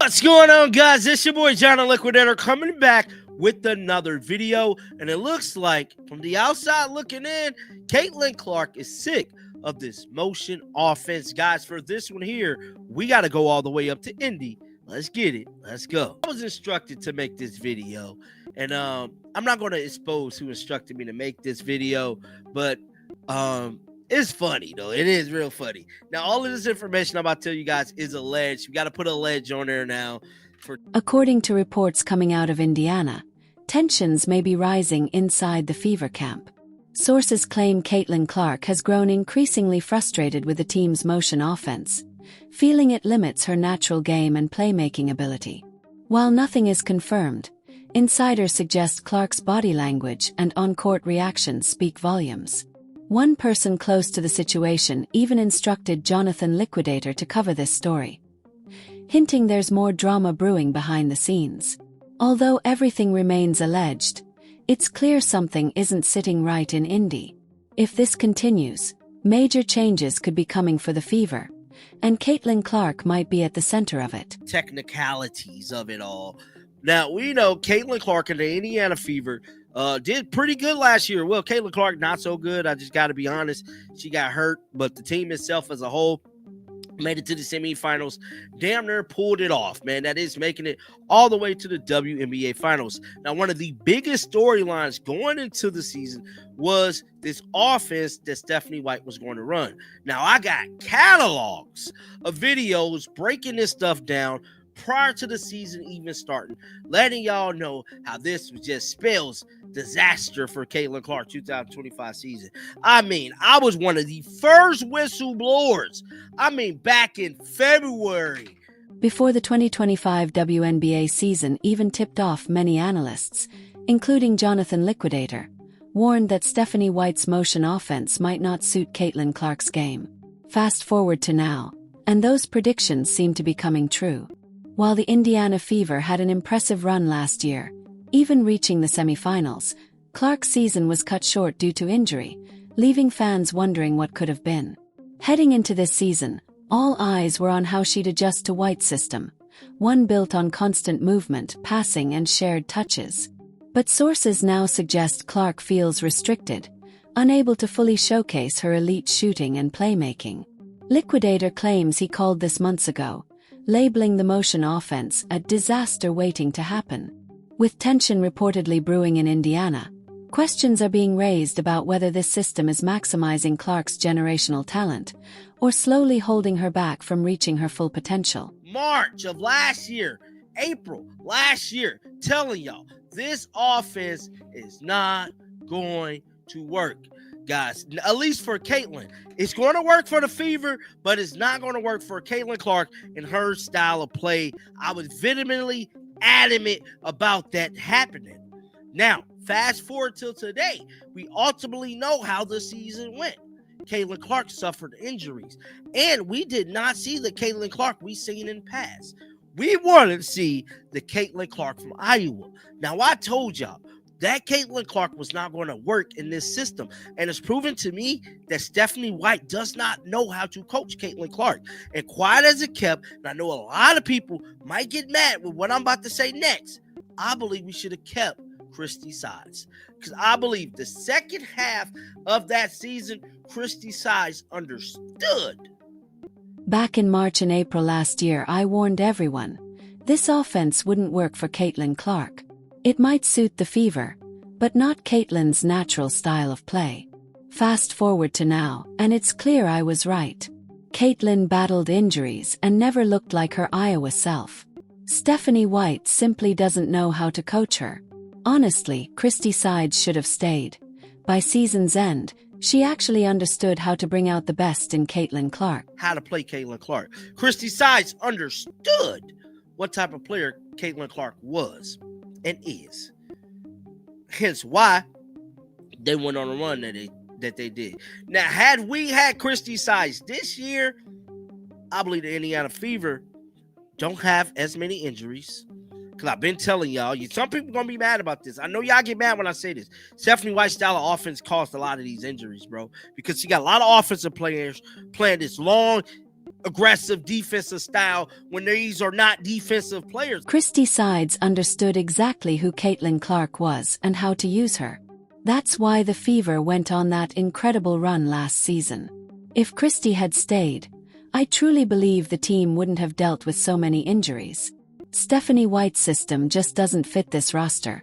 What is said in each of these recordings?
What's going on, guys? It's your boy John the Liquidator coming back with another video, and it looks like from the outside looking in, Caitlin Clark is sick of this motion offense. Guys, for this one here, we got to go all the way up to Indy. Let's get it. Let's go. I was instructed to make this video, and I'm not going to expose who instructed me to make this video, but it's funny, though. It is real funny. Now, all of this information I'm about to tell you guys is alleged. We got to put a ledge on there now. According to reports coming out of Indiana, tensions may be rising inside the Fever camp. Sources claim Caitlin Clark has grown increasingly frustrated with the team's motion offense, feeling it limits her natural game and playmaking ability. While nothing is confirmed, insiders suggest Clark's body language and on-court reactions speak volumes. One person close to the situation even instructed Jonathan Liquidator to cover this story, hinting there's more drama brewing behind the scenes. Although everything remains alleged, it's clear something isn't sitting right in Indy. If this continues, major changes could be coming for the Fever, and Caitlin Clark might be at the center of it. Technicalities of it all. Now, we know Caitlin Clark and the Indiana Fever did pretty good last year. Well, Caitlin Clark, not so good. I just got to be honest. She got hurt, but the team itself as a whole made it to the semifinals. Damn near pulled it off, man. That is making it all the way to the WNBA finals. Now, one of the biggest storylines going into the season was this offense that Stephanie White was going to run. Now, I got catalogs of videos breaking this stuff down prior to the season even starting, letting y'all know how this was just spells disaster for Caitlin Clark 2025 season. I mean, I was one of the first whistleblowers. Back in February. Before the 2025 WNBA season even tipped off, many analysts, including Jonathan Liquidator, warned that Stephanie White's motion offense might not suit Caitlin Clark's game. Fast forward to now, and those predictions seem to be coming true. While the Indiana Fever had an impressive run last year, even reaching the semifinals, Clark's season was cut short due to injury, leaving fans wondering what could have been. Heading into this season, all eyes were on how she'd adjust to White's system, one built on constant movement, passing, and shared touches. But sources now suggest Clark feels restricted, unable to fully showcase her elite shooting and playmaking. Liquidator claims he called this months ago, labeling the motion offense a disaster waiting to happen. With tension reportedly brewing in Indiana, questions are being raised about whether this system is maximizing Clark's generational talent or slowly holding her back from reaching her full potential. March of last year, April last year, telling y'all this offense is not going to work. Guys, at least for Caitlin. It's going to work for the Fever, but it's not going to work for Caitlin Clark and her style of play. I was vehemently adamant about that happening. Now, fast forward till today, we ultimately know how the season went. Caitlin Clark suffered injuries, and we did not see the Caitlin Clark we seen in the past. We wanted to see the Caitlin Clark from Iowa. Now, I told y'all, that Caitlin Clark was not going to work in this system. And it's proven to me that Stephanie White does not know how to coach Caitlin Clark. And quiet as it kept, and I know a lot of people might get mad with what I'm about to say next, I believe we should have kept Christy Sides. Because I believe the second half of that season, Christy Sides understood. Back in March and April last year, I warned everyone, this offense wouldn't work for Caitlin Clark. It might suit the Fever, but not Caitlin's natural style of play. Fast forward to now, and it's clear I was right. Caitlin battled injuries and never looked like her Iowa self. Stephanie White simply doesn't know how to coach her. Honestly, Christy Sides should have stayed. By season's end, she actually understood how to bring out the best in Caitlin Clark. How to play Caitlin Clark. Christy Sides understood what type of player Caitlin Clark was and is. Hence why they went on a run that they did. Now, had we had Christy Sides this year, I believe the Indiana Fever don't have as many injuries. Because I've been telling y'all, some people going to be mad about this. I know y'all get mad when I say this. Stephanie White's style of offense caused a lot of these injuries, bro. Because she got a lot of offensive players playing this long, aggressive defensive style when these are not defensive players. Christy Sides understood exactly who Caitlin Clark was and how to use her. That's why the Fever went on that incredible run last season. If Christy had stayed, I truly believe the team wouldn't have dealt with so many injuries. Stephanie White's system just doesn't fit this roster.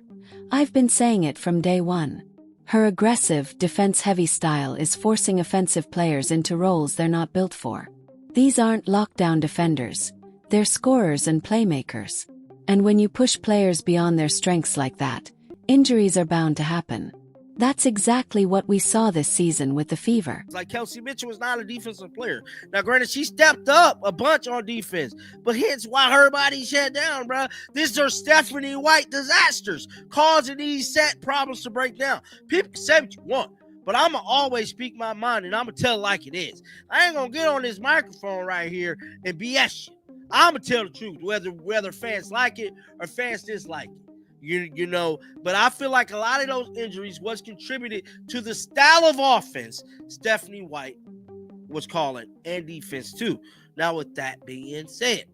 I've been saying it from day one. Her aggressive, defense-heavy style is forcing offensive players into roles they're not built for. These aren't lockdown defenders. They're scorers and playmakers. And when you push players beyond their strengths like that, injuries are bound to happen. That's exactly what we saw this season with the Fever. Like Kelsey Mitchell is not a defensive player. Now, granted, she stepped up a bunch on defense, but hence why her body shut down, bro. These are Stephanie White disasters causing these set problems to break down. People can say what you want, but I'm going to always speak my mind, and I'm going to tell it like it is. I ain't going to get on this microphone right here and BS you. I'm going to tell the truth, whether fans like it or fans dislike it. You know, but I feel like a lot of those injuries was contributed to the style of offense Stephanie White was calling and defense too. Now, with that being said,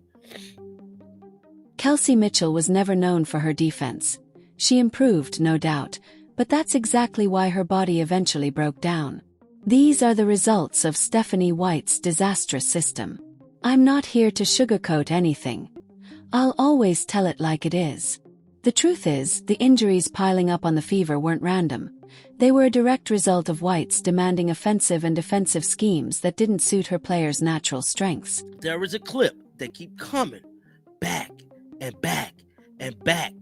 Kelsey Mitchell was never known for her defense. She improved, no doubt, but that's exactly why her body eventually broke down. These are the results of Stephanie White's disastrous system. I'm not here to sugarcoat anything. I'll always tell it like it is. The truth is, the injuries piling up on the Fever weren't random. They were a direct result of White's demanding offensive and defensive schemes that didn't suit her players' natural strengths. There is a clip that keep coming back and back and back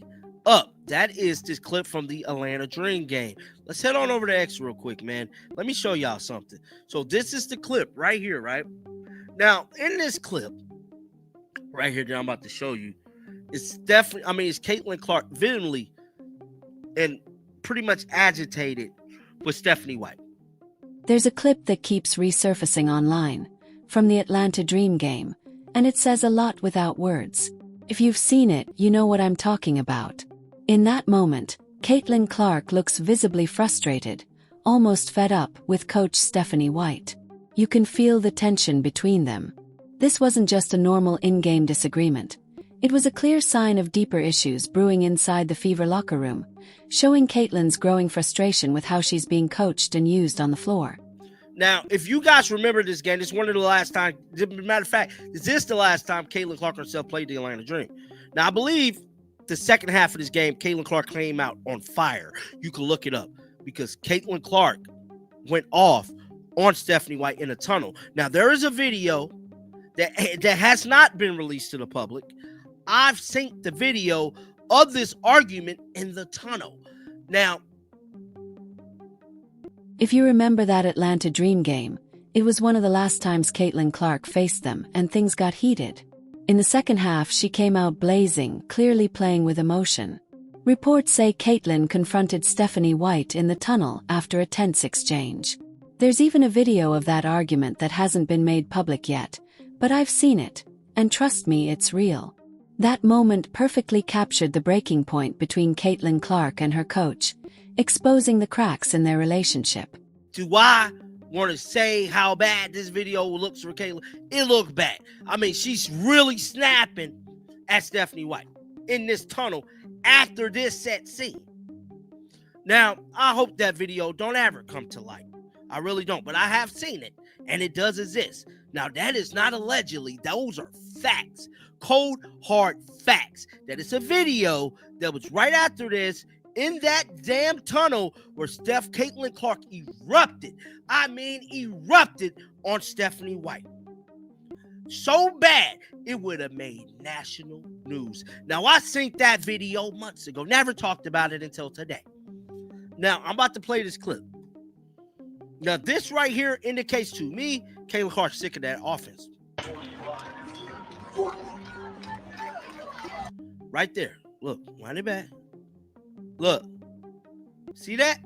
up. That is this clip from the Atlanta Dream game. Let's head on over to X real quick, man. Let me show y'all something. So this is the clip right here, right? Now, in this clip right here that I'm about to show you, it's definitely, it's Caitlin Clark visibly and pretty much agitated with Stephanie White. There's a clip that keeps resurfacing online from the Atlanta Dream game, and it says a lot without words. If you've seen it, you know what I'm talking about. In that moment, Caitlin Clark looks visibly frustrated, almost fed up with coach Stephanie White. You can feel the tension between them. This wasn't just a normal in-game disagreement. It was a clear sign of deeper issues brewing inside the Fever locker room, showing Caitlin's growing frustration with how she's being coached and used on the floor. Now, if you guys remember this game, it's one of the last time, matter of fact, is this the last time Caitlin Clark herself played the Atlanta Dream? Now, I believe the second half of this game, Caitlin Clark came out on fire. You can look it up because Caitlin Clark went off on Stephanie White in a tunnel. Now, there is a video that has not been released to the public. I've seen the video of this argument in the tunnel. Now, if you remember that Atlanta Dream game, it was one of the last times Caitlin Clark faced them and things got heated. In the second half, she came out blazing, clearly playing with emotion. Reports say Caitlin confronted Stephanie White in the tunnel after a tense exchange. There's even a video of that argument that hasn't been made public yet, but I've seen it, and trust me, it's real. That moment perfectly captured the breaking point between Caitlin Clark and her coach, exposing the cracks in their relationship. Do I want to say how bad this video looks for Caitlin? It looked bad. She's really snapping at Stephanie White in this tunnel after this set scene. Now, I hope that video don't ever come to light. I really don't, but I have seen it, and it does exist. Now, that is not allegedly. Those are facts. Cold, hard facts. That is a video that was right after this in that damn tunnel where Caitlin Clark erupted. Erupted on Stephanie White. So bad, it would have made national news. Now, I seen that video months ago. Never talked about it until today. Now, I'm about to play this clip. Now, this right here indicates to me Caitlin Clark's sick of that offense. Right there. Look, wind it back. Look. See that?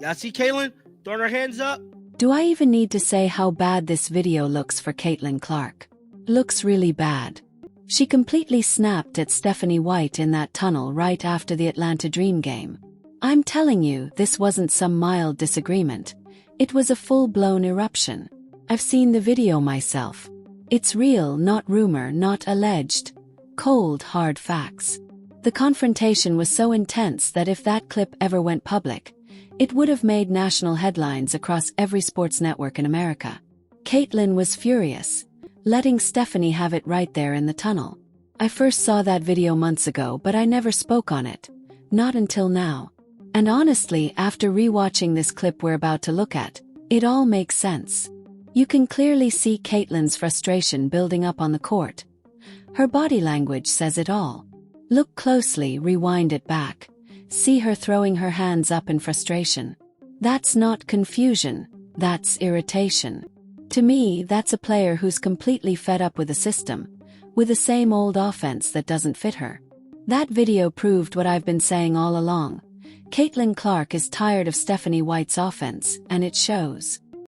Y'all see Caitlin throwing her hands up? Do I even need to say how bad this video looks for Caitlin Clark? Looks really bad. She completely snapped at Stephanie White in that tunnel right after the Atlanta Dream game. I'm telling you, this wasn't some mild disagreement. It was a full-blown eruption. I've seen the video myself. It's real, not rumor, not alleged. Cold, hard facts. The confrontation was so intense that if that clip ever went public, it would have made national headlines across every sports network in America. Caitlyn was furious, letting Stephanie have it right there in the tunnel. I first saw that video months ago, but I never spoke on it. Not until now. And honestly, after rewatching this clip we're about to look at, it all makes sense. You can clearly see Caitlyn's frustration building up on the court. Her body language says it all. Look closely, rewind it back. See her throwing her hands up in frustration. That's not confusion, that's irritation. To me, that's a player who's completely fed up with the system, with the same old offense that doesn't fit her. That video proved what I've been saying all along. Caitlin Clark is tired of Stephanie White's offense, and it shows.